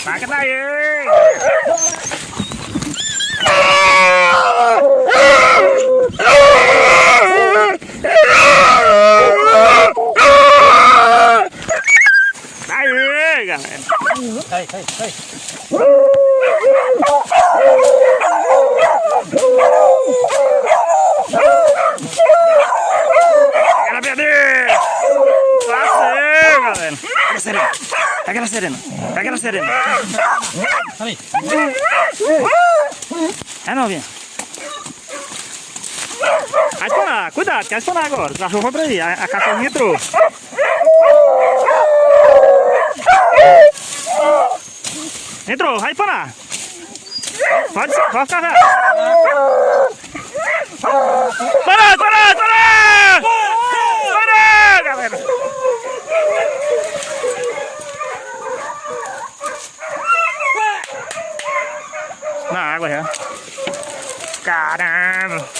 Phá cái này ơi. Đây ơi, gần em. Đây, đây, đây. Pégala, Pedro! Classe, galera! Pega ela serena! Pega ela serena! Ali. É novinha! Vai spawnar, cuidado, quer spawnar agora. O cachorro foi pra aí, a cachorrinha entrou. Entrou, vai spawnar. Pode ficar já. Para, para, para! Para, galera! Na água já. Caramba!